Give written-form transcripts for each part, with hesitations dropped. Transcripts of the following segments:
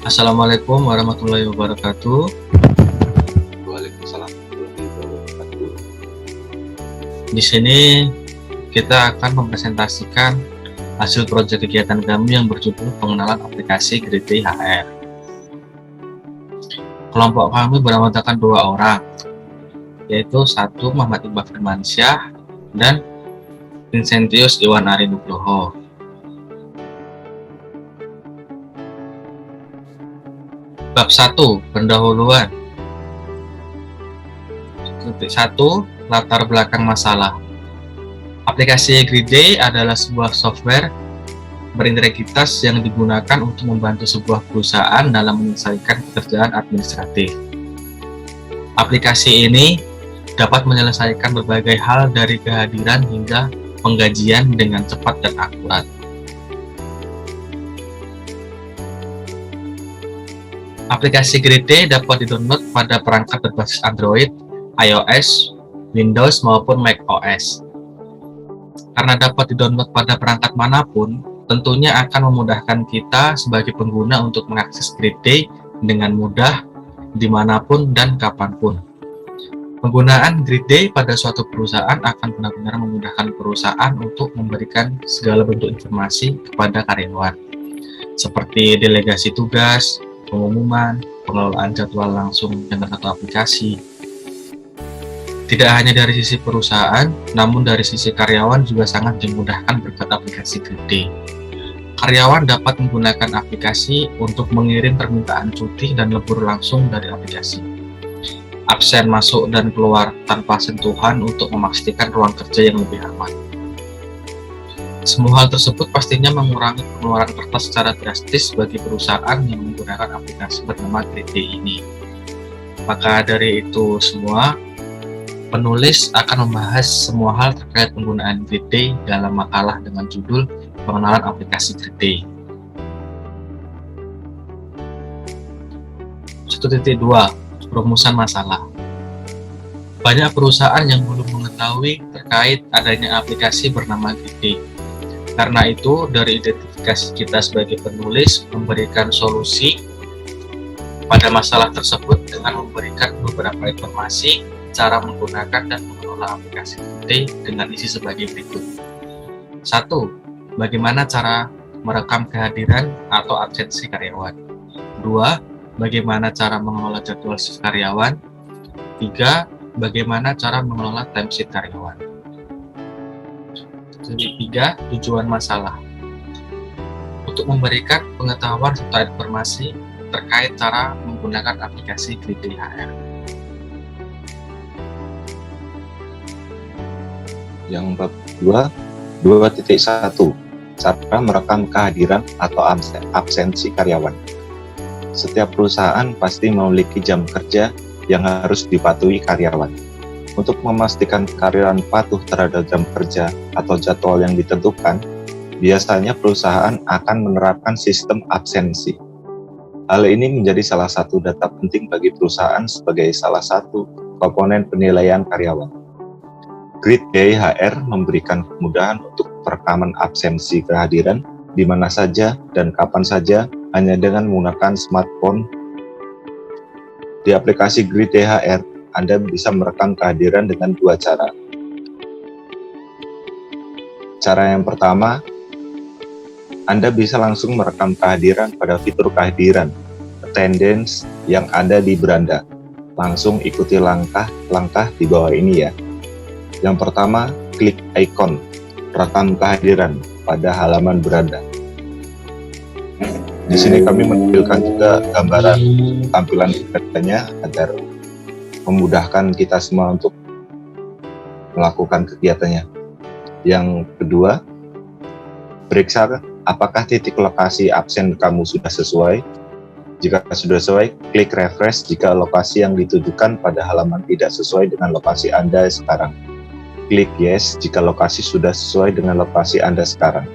Assalamualaikum warahmatullahi wabarakatuh. Waalaikumsalam warahmatullahi wabarakatuh. Di sini kita akan mempresentasikan hasil proyek kegiatan kami yang berjudul pengenalan aplikasi Grade HR. Kelompok kami beranggotakan 2 orang, yaitu satu Muhammad Iqbal Firmansyah dan Vincentius Iwan Ari Nugroho. Bab 1. Pendahuluan. 1. Latar belakang masalah. Aplikasi Grade adalah sebuah software berintegritas yang digunakan untuk membantu sebuah perusahaan dalam menyelesaikan pekerjaan administratif. Aplikasi ini dapat menyelesaikan berbagai hal dari kehadiran hingga penggajian dengan cepat dan akurat. Aplikasi Grade dapat di-download pada perangkat berbasis Android, iOS, Windows maupun macOS. Karena dapat di-download pada perangkat manapun, tentunya akan memudahkan kita sebagai pengguna untuk mengakses Grade dengan mudah, dimanapun dan kapanpun. Penggunaan Grade pada suatu perusahaan akan benar-benar memudahkan perusahaan untuk memberikan segala bentuk informasi kepada karyawan, seperti delegasi tugas, pengumuman, pengelolaan jadwal langsung dengan satu aplikasi. Tidak hanya dari sisi perusahaan, namun dari sisi karyawan juga sangat dimudahkan berkat aplikasi Grade. Karyawan dapat menggunakan aplikasi untuk mengirim permintaan cuti dan lembur langsung dari aplikasi. Absen masuk dan keluar tanpa sentuhan untuk memastikan ruang kerja yang lebih aman. Semua hal tersebut pastinya mengurangi pengeluaran kertas secara drastis bagi perusahaan yang menggunakan aplikasi bernama Grade ini. Maka dari itu semua, penulis akan membahas semua hal terkait penggunaan Grade dalam makalah dengan judul pengenalan aplikasi Grade. 1.2. Perumusan masalah. Banyak perusahaan yang belum mengetahui terkait adanya aplikasi bernama Grade. Karena itu, dari identifikasi kita sebagai penulis memberikan solusi pada masalah tersebut dengan memberikan beberapa informasi cara menggunakan dan mengelola aplikasi Grade dengan isi sebagai berikut. 1. Bagaimana cara merekam kehadiran atau absensi karyawan. 2. Bagaimana cara mengelola jadwal shift karyawan. 3. Bagaimana cara mengelola timesheet karyawan. 3. Tujuan masalah. Untuk memberikan pengetahuan serta informasi terkait cara menggunakan aplikasi Grade HR. Yang bab 2.1. Cara merekam kehadiran atau absensi karyawan. Setiap perusahaan pasti memiliki jam kerja yang harus dipatuhi karyawan. Untuk memastikan karyawan patuh terhadap jam kerja atau jadwal yang ditentukan, biasanya perusahaan akan menerapkan sistem absensi. Hal ini menjadi salah satu data penting bagi perusahaan sebagai salah satu komponen penilaian karyawan. Grade HR memberikan kemudahan untuk perekaman absensi kehadiran di mana saja dan kapan saja hanya dengan menggunakan smartphone. Di aplikasi Grade HR, Anda bisa merekam kehadiran dengan 2 cara. Cara yang pertama, Anda bisa langsung merekam kehadiran pada fitur kehadiran, attendance yang ada di beranda. Langsung ikuti langkah-langkah di bawah ini ya. Yang pertama, klik ikon rekam kehadiran pada halaman beranda. Di sini kami menampilkan juga gambaran tampilan berandanya agar memudahkan kita semua untuk melakukan kegiatannya. Yang kedua, periksa apakah titik lokasi absen kamu sudah sesuai. Jika sudah sesuai, klik refresh jika lokasi yang ditujukan pada halaman tidak sesuai dengan lokasi Anda sekarang. Klik yes jika lokasi sudah sesuai dengan lokasi Anda sekarang.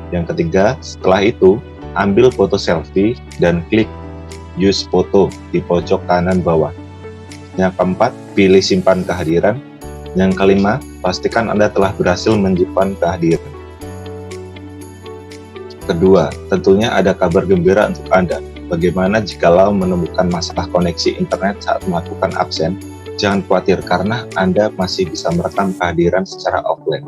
Yang ketiga, setelah itu, ambil foto selfie dan klik use photo di pojok kanan bawah. Yang keempat, pilih simpan kehadiran. Yang kelima, pastikan Anda telah berhasil menyimpan kehadiran. Kedua, tentunya ada kabar gembira untuk Anda. bagaimana jikalau menemukan masalah koneksi internet saat melakukan absen? Jangan khawatir karena Anda masih bisa merekam kehadiran secara offline.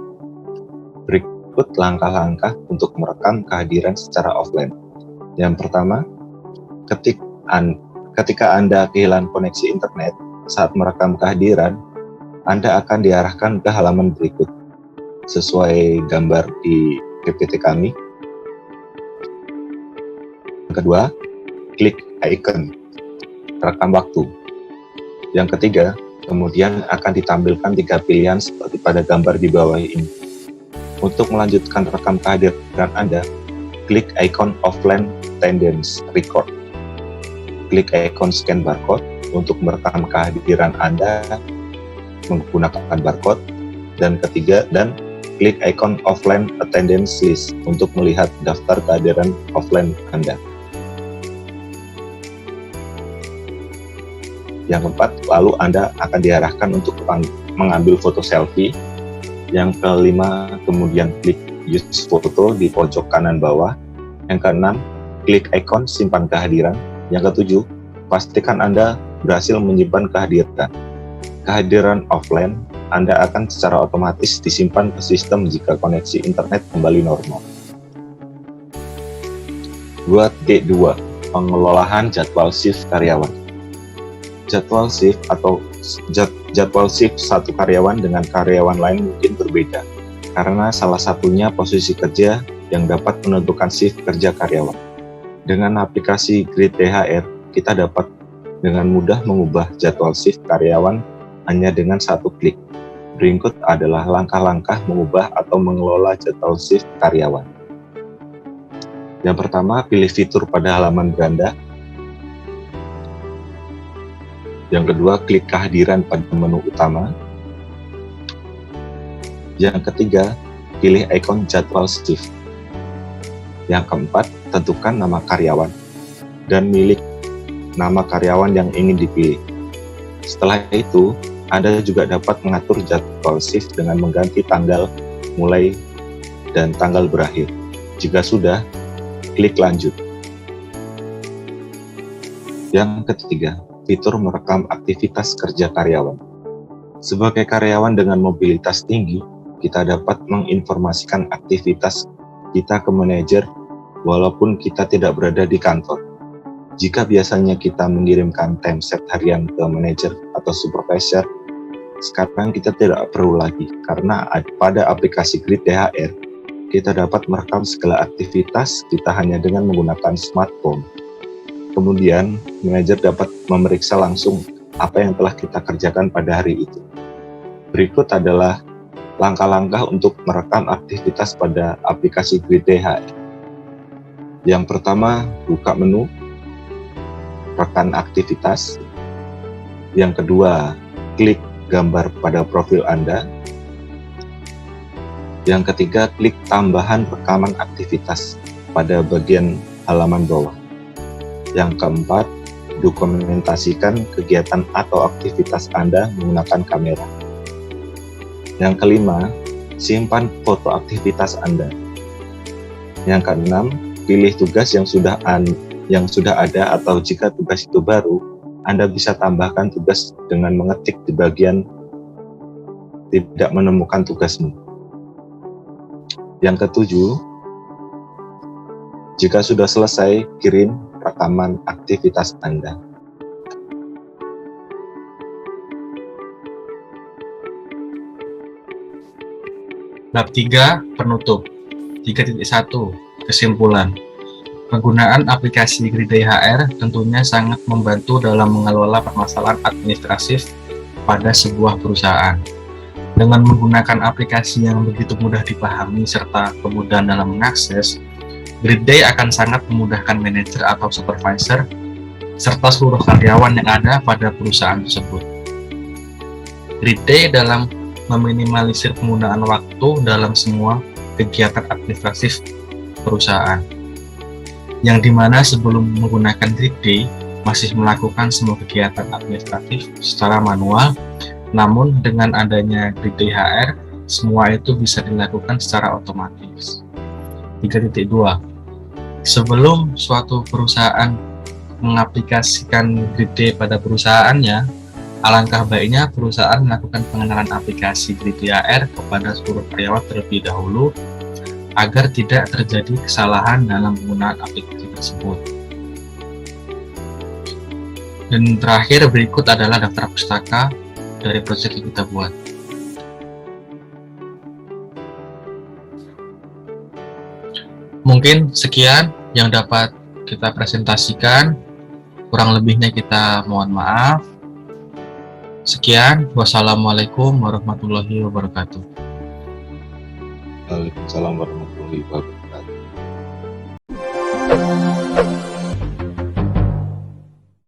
Berikut langkah-langkah untuk merekam kehadiran secara offline. Yang pertama, ketika Anda kehilangan koneksi internet saat merekam kehadiran, Anda akan diarahkan ke halaman berikut sesuai gambar di PPT kami. Yang kedua, klik icon rekam waktu. Yang ketiga, kemudian akan ditampilkan 3 pilihan seperti pada gambar di bawah ini. Untuk melanjutkan rekam kehadiran Anda, klik icon offline attendance record. Klik icon scan barcode untuk merekam kehadiran Anda menggunakan barcode. Dan ketiga, klik icon offline attendance list untuk melihat daftar kehadiran offline Anda. Yang keempat, lalu Anda akan diarahkan untuk mengambil foto selfie. Yang kelima, kemudian klik use foto di pojok kanan bawah. Yang keenam, klik ikon simpan kehadiran. Yang ketujuh, pastikan Anda berhasil menyimpan kehadiran. Kehadiran offline Anda akan secara otomatis disimpan ke sistem jika koneksi internet kembali normal. 2.2 Pengelolaan jadwal shift karyawan. Jadwal shift atau jadwal shift satu karyawan dengan karyawan lain mungkin berbeda, karena salah satunya posisi kerja yang dapat menentukan shift kerja karyawan. Dengan aplikasi Grid THR, kita dapat dengan mudah mengubah jadwal shift karyawan hanya dengan satu klik. Berikut adalah langkah-langkah mengubah atau mengelola jadwal shift karyawan. Yang pertama, pilih fitur pada halaman beranda. Yang kedua, klik kehadiran pada menu utama. Yang ketiga, pilih ikon jadwal shift. Yang keempat, tentukan nama karyawan dan milik nama karyawan yang ingin dipilih. Setelah itu, Anda juga dapat mengatur jadwal shift dengan mengganti tanggal mulai dan tanggal berakhir. Jika sudah, klik lanjut. Yang ketiga, fitur merekam aktivitas kerja karyawan. Sebagai karyawan dengan mobilitas tinggi, kita dapat menginformasikan aktivitas kita ke manajer walaupun kita tidak berada di kantor. Jika biasanya kita mengirimkan timesheet harian ke manajer atau supervisor, sekarang kita tidak perlu lagi karena pada aplikasi Grid THR, kita dapat merekam segala aktivitas kita hanya dengan menggunakan smartphone. Kemudian, manajer dapat memeriksa langsung apa yang telah kita kerjakan pada hari itu. Berikut adalah langkah-langkah untuk merekam aktivitas pada aplikasi Grid THR. Yang pertama, buka menu, rekam aktivitas. Yang kedua, klik gambar pada profil Anda. Yang ketiga, klik tambahan rekaman aktivitas pada bagian halaman bawah. Yang keempat, dokumentasikan kegiatan atau aktivitas Anda menggunakan kamera. Yang kelima, simpan foto aktivitas Anda. Yang keenam, pilih tugas yang sudah ada atau jika tugas itu baru, Anda bisa tambahkan tugas dengan mengetik di bagian tidak menemukan tugasmu. Yang ketujuh, jika sudah selesai, kirim rekaman aktivitas Anda. Bab 3 penutup. 3.1 kesimpulan. Penggunaan aplikasi Grid THR tentunya sangat membantu dalam mengelola permasalahan administratif pada sebuah perusahaan. Dengan menggunakan aplikasi yang begitu mudah dipahami serta kemudahan dalam mengakses, Grid Day akan sangat memudahkan manajer atau supervisor serta seluruh karyawan yang ada pada perusahaan tersebut. Grid Day dalam meminimalisir penggunaan waktu dalam semua kegiatan administratif perusahaan, yang dimana sebelum menggunakan Grid Day masih melakukan semua kegiatan administratif secara manual, namun dengan adanya Grid THR semua itu bisa dilakukan secara otomatis. 3.2 Sebelum suatu perusahaan mengaplikasikan Grid D pada perusahaannya, alangkah baiknya perusahaan melakukan pengenalan aplikasi Grid DAR kepada seluruh karyawan terlebih dahulu agar tidak terjadi kesalahan dalam penggunaan aplikasi tersebut. Dan terakhir berikut adalah daftar pustaka dari proyek yang kita buat. Mungkin sekian yang dapat kita presentasikan, kurang lebihnya kita mohon maaf. Sekian, wassalamualaikum warahmatullahi wabarakatuh. Waalaikumsalam warahmatullahi wabarakatuh.